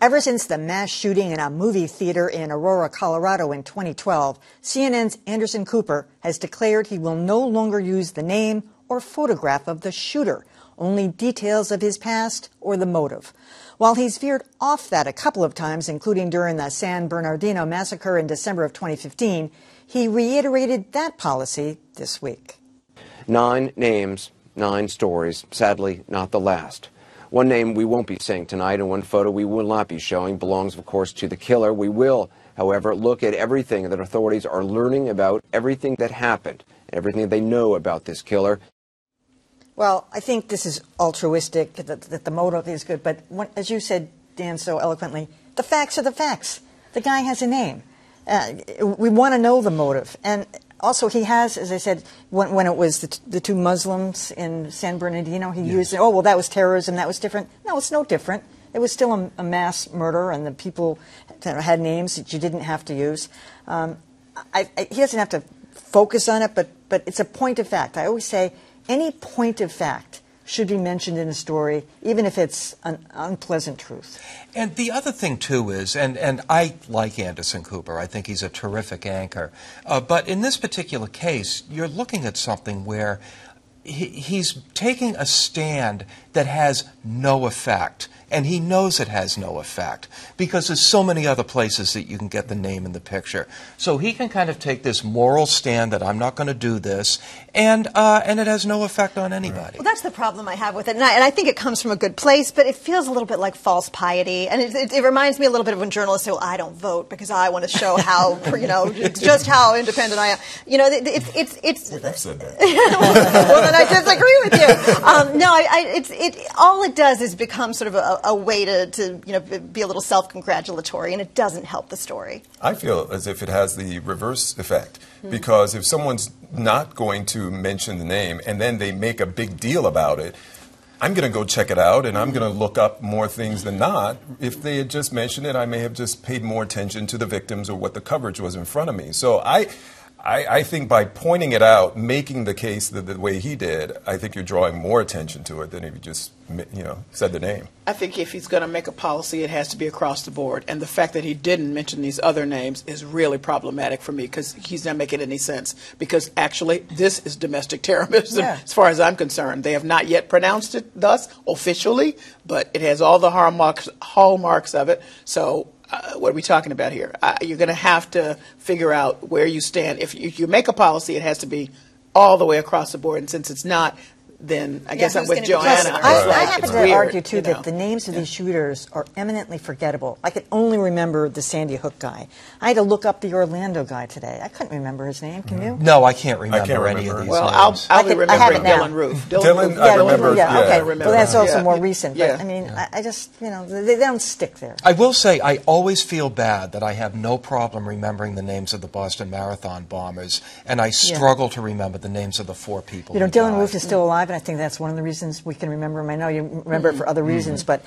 Ever since the mass shooting in a movie theater in Aurora, Colorado in 2012, CNN's Anderson Cooper has declared he will no longer use the name or photograph of the shooter, only details of his past or the motive. While he's veered off that a couple of times, including during the San Bernardino massacre in December of 2015, he reiterated that policy this week. 9 names, 9 stories, sadly not the last. One name we won't be saying tonight and one photo we will not be showing belongs, of course, to the killer. We will, however, look at everything that authorities are learning about, everything that happened, everything they know about this killer. Well, I think this is altruistic, that the motive is good, but as you said, Dan, so eloquently, the facts are the facts. The guy has a name. We want to know the motive. And also, he has, as I said, when it was the 2 Muslims in San Bernardino, he used, oh, well, that was terrorism, that was different. No, it's no different. It was still a mass murder, and the people had names that you didn't have to use. He doesn't have to focus on it, but it's a point of fact. I always say any point of fact should be mentioned in a story, even if it's an unpleasant truth. And the other thing, too, is, and I like Anderson Cooper. I think he's a terrific anchor. But in this particular case, you're looking at something where he's taking a stand that has no effect. And he knows it has no effect because there's so many other places that you can get the name in the picture. So he can kind of take this moral stand that I'm not going to do this, and it has no effect on anybody. Well, that's the problem I have with it, and I think it comes from a good place, but it feels a little bit like false piety, and it reminds me a little bit of when journalists say, well, I don't vote because I want to show how, just how independent I am. It's I've said that. Well, then I disagree with you. All it does is become sort of a way to be a little self-congratulatory, and it doesn't help the story. I feel as if it has the reverse effect, because if someone's not going to mention the name and then they make a big deal about it, I'm going to go check it out, and I'm going to look up more things than not. If they had just mentioned it, I may have just paid more attention to the victims or what the coverage was in front of me. So I think by pointing it out, making the case the way he did, I think you're drawing more attention to it than if you just, said the name. I think if he's going to make a policy, it has to be across the board. And the fact that he didn't mention these other names is really problematic for me because he's not making any sense. Because actually, this is domestic terrorism as far as I'm concerned. They have not yet pronounced it thus officially, but it has all the hallmarks of it. So what are we talking about here? You're going to have to figure out where you stand. If you make a policy, it has to be all the way across the board. And since it's not, then I guess I'm with Joanna. I happen to argue, too, that the names of these shooters are eminently forgettable. I can only remember the Sandy Hook guy. I had to look up the Orlando guy today. I couldn't remember his name. Can you? No, I can't remember any of these well, names. I'll be remembering Dylan Roof. Dylan, I remember. Okay. Well, that's also more recent. But, I mean, I just, they don't stick there. I will say I always feel bad that I have no problem remembering the names of the Boston Marathon bombers, and I struggle to remember the names of the 4 people. Dylan Roof is still alive, and I think that's one of the reasons we can remember him. I know you remember it for other reasons, but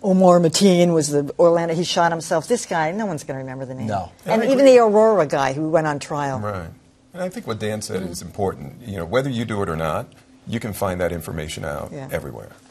Omar Mateen was the Orlando. He shot himself. This guy, no one's going to remember the name. No. And even the Aurora guy who went on trial. Right. And I think what Dan said is important. Whether you do it or not, you can find that information out everywhere.